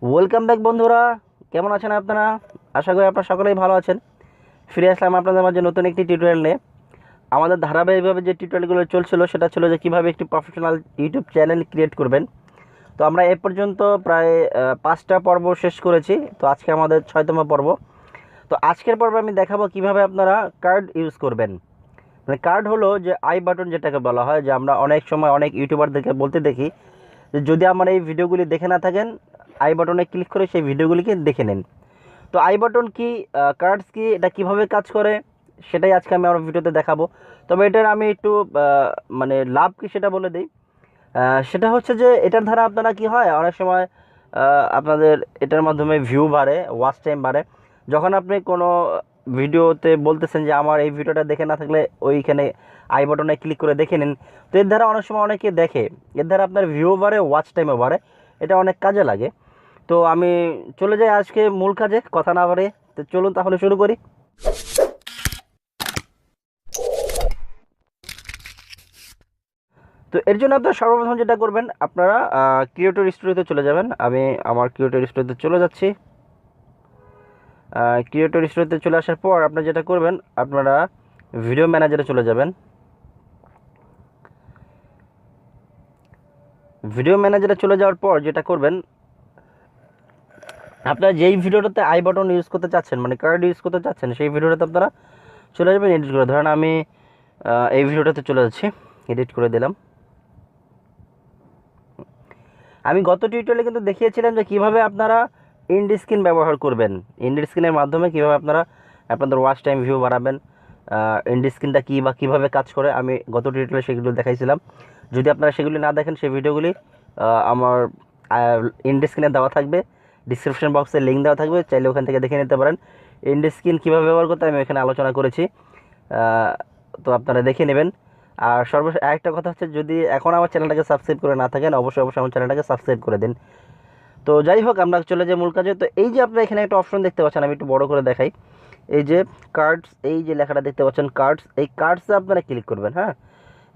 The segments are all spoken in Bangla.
ওয়েলকাম ব্যাক বন্ধুরা, কেমন আছেন আপনারা? আশা করি আপনারা সকলেই ভালো আছেন। ফিরে আসলাম আপনাদের মাঝে নতুন একটি টিউটোরিয়াল নিয়ে। আমাদের ধারাবাহিকভাবে যে টিউটোরিয়ালগুলো চলছিল সেটা ছিল যে কীভাবে একটি প্রফেশনাল ইউটিউব চ্যানেল ক্রিয়েট করবেন। তো আমরা এ পর্যন্ত প্রায় 5টা পর্ব শেষ করেছি। তো আজকে আমাদের 6তম পর্ব। তো আজকের পর্বে আমি দেখাবো কিভাবে আপনারা কার্ড ইউজ করবেন। মানে কার্ড হলো যে আই বাটন, যেটাকে বলা হয়, যে আমরা অনেক সময় অনেক ইউটিউবারদেরকে বলতে দেখি যে যদি আমার এই ভিডিওগুলি দেখে না থাকেন, আই বাটনে ক্লিক করে সেই ভিডিওগুলিকে দেখে নিন। তো আই বাটন কি, কার্ডস কি, এটা কিভাবে কাজ করে সেটাই আজকে আমি আমার ভিডিওতে দেখাবো। তবে এটার আমি একটু মানে লাভ কি সেটা বলে দিই। সেটা হচ্ছে যে এটার দ্বারা আপনারা কি হয়, অনেক সময় আপনাদের এটার মাধ্যমে ভিউ বাড়ে, ওয়াচ টাইম বাড়ে। যখন আপনি কোনো ভিডিওতে বলতেছেন যে আমার এই ভিডিওটা দেখে না থাকলে ওইখানে আই বাটনে ক্লিক করে দেখে নিন, তো এর দ্বারা অনেক সময় অনেকে দেখে, এর দ্বারা আপনার ভিউ বাড়ে, ওয়াচ টাইমও বাড়ে। এটা অনেক কাজে লাগে। তো আমি চলে যাই আজকে মূল কাজে, কথা না বাড়িয়ে। তো চলুন তাহলে শুরু করি। তো এর জন্য আপনারা সর্বপ্রথম যেটা করবেন, আপনারা ক্রিয়েটর স্টুডিওতে চলে যাবেন। আমি আমার ক্রিয়েটর স্টুডিওতে চলে যাচ্ছি। ক্রিয়েটর স্টুডিওতে চলে আসার পর আপনারা যেটা করবেন, আপনারা ভিডিও ম্যানেজারে চলে যাবেন। ভিডিও ম্যানেজারে চলে যাওয়ার পর যেটা করবেন, আপনারা যেই ভিডিওটাতে আই বাটন ইউজ করতে চাচ্ছেন, মানে কার্ড ইউজ করতে চাচ্ছেন, সেই ভিডিওটাতে আপনারা চলে যাবেন এডিট করে। ধরেন আমি এই ভিডিওটাতে চলে যাচ্ছি, এডিট করে দিলাম। আমি গত টিউটোরিয়ালে কিন্তু দেখিয়েছিলাম যে কীভাবে আপনারা ইন্ড স্ক্রিন ব্যবহার করবেন। ইন্ড স্ক্রিনের মাধ্যমে কীভাবে আপনারা আপনাদের ওয়াচ টাইম ভিউ বাড়াবেন, ইন্ড স্ক্রিনটা কী বা কীভাবে কাজ করে, আমি গত টিউটোরিয়ালে সেগুলো দেখাইছিলাম। যদি আপনারা সেগুলি না দেখেন, সেই ভিডিওগুলি আমার ইন্ড স্ক্রিনে দেওয়া থাকবে, ডিসক্রিপশন বক্সে লিঙ্ক দেওয়া থাকবে, চাইলে ওখান থেকে দেখে নিতে পারেন। ইন্ড স্ক্রিন কীভাবে ব্যবহার করতে আমি এখানে আলোচনা করেছি, তো আপনারা দেখে নেবেন। আর সর্বশেষ আরেকটা কথা হচ্ছে, যদি এখন আমার চ্যানেলটাকে সাবস্ক্রাইব করে না থাকেন, অবশ্যই আমার চ্যানেলটাকে সাবস্ক্রাইব করে দিন। তো যাই হোক, আমরা চলে যাই মূল কাজে। তো এই যে আপনারা এখানে একটা অপশন দেখতে পাচ্ছেন, আমি একটু বড় করে দেখাই। এই যে কার্ডস, এই যে লেখাটা দেখতে পাচ্ছেন কার্ডস, এই কার্ডসে আপনারা ক্লিক করবেন। হ্যাঁ,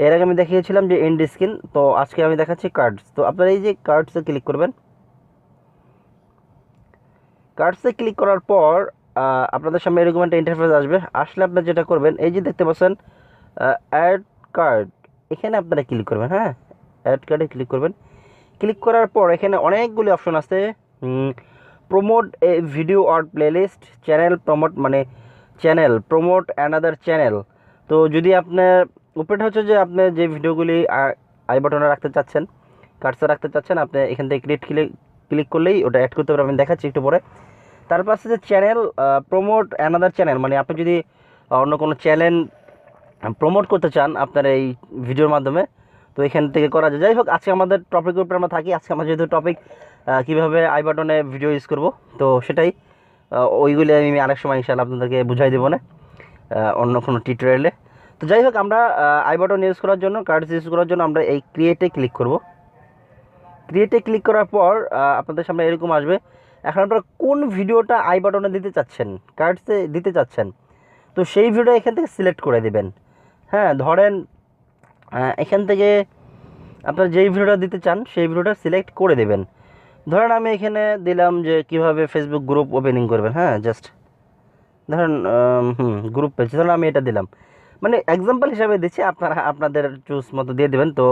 এর আগে আমি দেখিয়েছিলাম যে এন্ড স্ক্রিন, তো আজকে আমি দেখাচ্ছি কার্ডস। তো আপনারা এই যে কার্ডসে ক্লিক করবেন। কার্ডসে ক্লিক করার পর আপনাদের সামনে এরকম একটা ইন্টারফেস আসবে। আসলে আপনারা যেটা করবেন, এই যে দেখতে পাচ্ছেন অ্যাড কার্ড, এখানে আপনারা ক্লিক করবেন। হ্যাঁ, অ্যাড কার্ডে ক্লিক করবেন। ক্লিক করার পর এখানে অনেকগুলি অপশন আছে। Promote A video or playlist, channel promote, মানে চ্যানেল প্রমোট অ্যানাদার চ্যানেল। তো যদি আপনার উপরেটা হচ্ছে যে আপনি যে ভিডিওগুলি আই বাটনে রাখতে চাচ্ছেন, কার্সে রাখতে চাচ্ছেন, আপনি এখান থেকে ক্লিক করলেই ওটা অ্যাড করতে পারবেন। আমি দেখাচ্ছি একটু পরে। তারপর আছে যে চ্যানেল প্রমোট অ্যানাদার চ্যানেল, মানে আপনি যদি অন্য কোনো চ্যানেল প্রমোট করতে চান আপনার এই ভিডিওর মাধ্যমে, তো এখান থেকে করা যায়। যাই হোক, আজকে আমাদের টপিকের উপরে আমরা থাকি। আজকে আমার যেহেতু টপিক কীভাবে আই বাটনে ভিডিও ইউজ করব, তো সেটাই ওইগুলি আমি আরেক সময় ইনশাআল্লাহ আপনাদেরকে বুঝাই দেবো না, অন্য কোনো টিউটোরিয়ালে। তো যাই হোক, আমরা আই বাটন ইউজ করার জন্য, কার্ডস ইউজ করার জন্য আমরা এই ক্রিয়েটে ক্লিক করব। ক্রিয়েটে ক্লিক করার পর আপনাদের সামনে এরকম আসবে। এখন আপনারা কোন ভিডিওটা আই বাটনে দিতে চাচ্ছেন, কার্ডসে দিতে চাচ্ছেন, তো সেই ভিডিও এখান থেকে সিলেক্ট করে দেবেন। হ্যাঁ, ধরেন এখান থেকে আপনারা যেই ভিডিওটা দিতে চান সেই ভিডিওটা সিলেক্ট করে দেবেন। ধরেন আমি এখানে দিলাম যে কিভাবে ফেসবুক গ্রুপ ওপেনিং করবেন। হ্যাঁ, জাস্ট ধরেন গ্রুপ পেজ, ধরেন আমি এটা দিলাম, মানে এক্সাম্পল হিসাবে দিচ্ছি, আপনারা আপনাদের চুজ মতো দিয়ে দেবেন। তো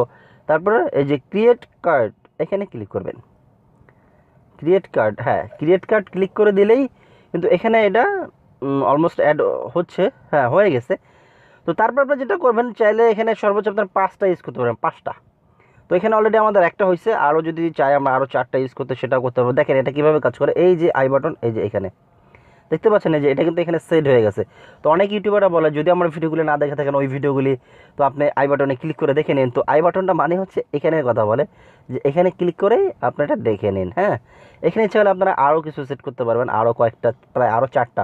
তারপরে এই যে ক্রিয়েট কার্ড, এখানে ক্লিক করবেন। ক্রিয়েট কার্ড, হ্যাঁ, ক্রিয়েট কার্ড ক্লিক করে দিলেই কিন্তু এখানে এটা অলমোস্ট অ্যাড হচ্ছে। হ্যাঁ, হয়ে গেছে। তো তারপর আপনারা যেটা করবেন, চাইলে এখানে সর্বোচ্চ আপনার 5টা ইউজ করতে পারেন, 5টা। তো এখানে অলরেডি আমাদের একটা হয়েছে, আরও যদি চাই আমরা আরও 4টা ইউজ করতে, সেটাও করতে পারবো। দেখেন এটা কীভাবে কাজ করে। এই যে আই বাটন, এই যে এখানে দেখতে পাচ্ছেন, এই যে এটা কিন্তু এখানে সেট হয়ে গেছে। তো অনেক ইউটিউবাররা বলে যদি আমার ভিডিওগুলি না দেখে থাকেন ওই ভিডিওগুলি, তো আপনি আই বাটনে ক্লিক করে দেখে নিন। তো আই বাটনটা মানে হচ্ছে এখানের কথা বলে, যে এখানে ক্লিক করেই আপনি এটা দেখে নিন। হ্যাঁ, এখানে ইচ্ছা হলে আপনারা আরও কিছু সেট করতে পারবেন, আরও কয়েকটা, প্রায় আরও 4টা,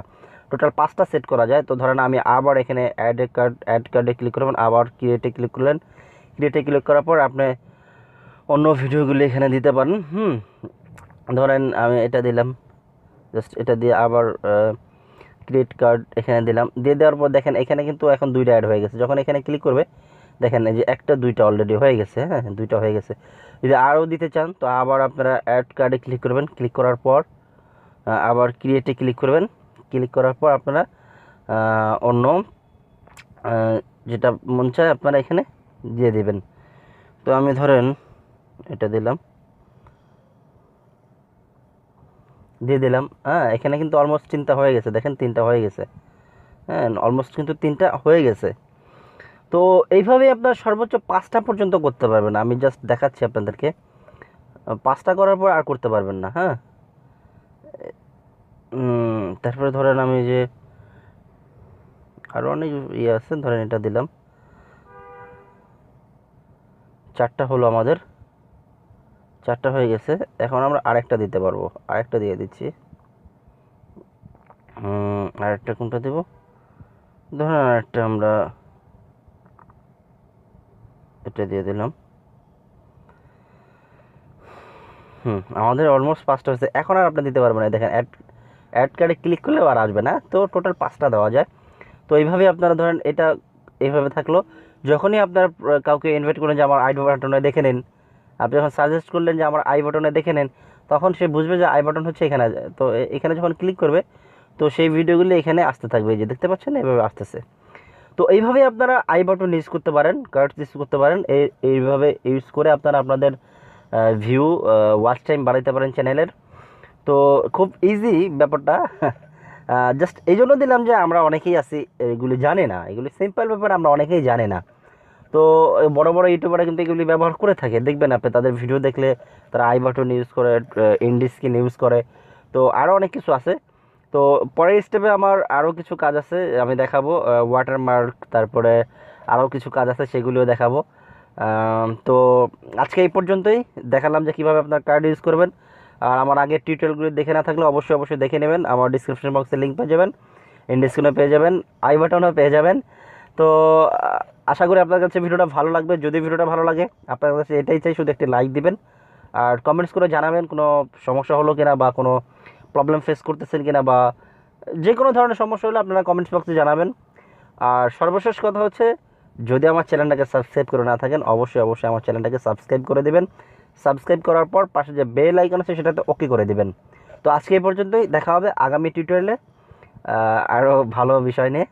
টোটাল 5টা সেট করা যায়। তো ধরেন আমি আবার এখানে অ্যাড কার্ডে ক্লিক করবেন, আবার ক্রিয়েটে ক্লিক করলেন। ক্রিয়েটে ক্লিক করার পর আপনি অন্য ভিডিওগুলি এখানে দিতে পারেন। ধরেন আমি এটা দিলাম, জাস্ট এটা দিয়ে আবার ক্রিয়েট কার্ড এখানে দিলাম। দিয়ে দেওয়ার পর দেখেন এখানে কিন্তু এখন 2টা অ্যাড হয়ে গেছে। যখন এখানে ক্লিক করবে দেখেন এই যে একটা দুইটা অলরেডি হয়ে গেছে, হ্যাঁ দুইটা হয়ে গেছে। যদি আরও দিতে চান তো আবার আপনারা অ্যাড কার্ডে ক্লিক করবেন, ক্লিক করার পর আবার ক্রিয়েটে ক্লিক করবেন, ক্লিক করার পর আপনারা অন্য যেটা মন চায় আপনারা এখানে দিয়ে দেবেন। তো আমি ধরেন এটা দিলাম, দিয়ে দিলাম। হ্যাঁ এখানে কিন্তু অলমোস্ট 3টা হয়ে গেছে, দেখেন 3টা হয়ে গেছে, হ্যাঁ অলমোস্ট কিন্তু 3টা হয়ে গেছে। তো এইভাবেই আপনার সর্বোচ্চ 5টা পর্যন্ত করতে পারবেন। আমি জাস্ট দেখাচ্ছি আপনাদেরকে, 5টা করার পর আর করতে পারবেন না। হ্যাঁ তারপরে ধরেন আমি যে আরও অনেক ইয়ে আছে, ধরেন এটা দিলাম, 4টা হলো আমাদের, 4টা হয়ে গেছে। এখন আমরা আরেকটা দিতে পারবো, আরেকটা দিয়ে দিচ্ছি। আরেকটা কোনটা দেব, ধরেন আরেকটা আমরা এটা দিয়ে দিলাম। আমাদের অলমোস্ট 5টা হয়েছে। এখন আর আপনি দিতে পারবেন না, দেখেন অ্যাড কার্ডে ক্লিক করলেও আর আসবে না। তো টোটাল 5টা দেওয়া যায়। তো এইভাবে আপনারা ধরেন এটা এইভাবে থাকলো। যখনই আপনার কাউকে ইনভাইট করেন যে আমার আই বাটনে দেখে নিন, আপনি যখন সাজেস্ট করলেন যে আমার আই বাটনে দেখে নেন, তখন সে বুঝবে যে আই বাটন হচ্ছে এখানে। তো এখানে যখন ক্লিক করবে তো সেই ভিডিওগুলো এখানে আসতে থাকবে, এই যে দেখতে পাচ্ছেন এভাবে আসতেছে। তো এইভাবে আপনারা আই বাটন ইউজ করতে পারেন, কার্ডস ইউজ করতে পারেন। এইভাবে ইউজ করে আপনারা আপনাদের ভিউ ওয়াচ টাইম বাড়াইতে পারেন চ্যানেলের। তো খুব ইজি ব্যাপারটা। জাস্ট এই জন্য দিলাম যে আমরা অনেকেই আছি এগুলি জানে না, এগুলি সিম্পল ব্যাপার আমরা অনেকেই জানে না। তো বড় বড় ইউটিউবাররা কিন্তু এগুলি ব্যবহার করে থাকে, দেখবেন আপনি তাদের ভিডিও দেখলে তারা আই বাটন ইউজ করে, ইন্ডি স্ক্রিন ইউজ করে। তো আরও অনেক কিছু আছে। তো পরের স্টেপে আমার আরও কিছু কাজ আছে, আমি দেখাবো ওয়াটারমার্ক, তারপরে আরও কিছু কাজ আছে সেগুলিও দেখাবো। তো আজকে এই পর্যন্তই দেখালাম যে কীভাবে আপনার কার্ড ইউজ করবেন। আর আমার আগের টিউটোরিয়ালগুলি দেখে না থাকলে অবশ্যই দেখে নেবেন, আমার ডিসক্রিপশন বক্সে লিঙ্ক পেয়ে যাবেন, ইন্ডিস্ক্রিনও পেয়ে যাবেন, আই বাটনও পেয়ে যাবেন। তো আশা করি আপনার কাছে ভিডিওটা ভালো লাগবে। যদি ভিডিওটা ভালো লাগে আপনার কাছে এটাই চাই, শুধু একটি লাইক দিবেন আর কমেন্টস করে জানাবেন কোনো সমস্যা হলো কিনা বা কোনো প্রবলেম ফেস করতেছেন কিনা, বা যে কোনো ধরনের সমস্যা হলে আপনারা কমেন্টস বক্সে জানাবেন। আর সর্বশেষ কথা হচ্ছে, যদি আমার চ্যানেলটাকে সাবস্ক্রাইব করে না থাকেন অবশ্যই আমার চ্যানেলটাকে সাবস্ক্রাইব করে দেবেন। সাবস্ক্রাইব করার পর পাশে যে বেল আইকন আছে সেটাতে ওকে করে দেবেন। তো আজকে এই পর্যন্তই, দেখা হবে আগামী টিউটোরিয়ালে আরও ভালো বিষয় নিয়ে।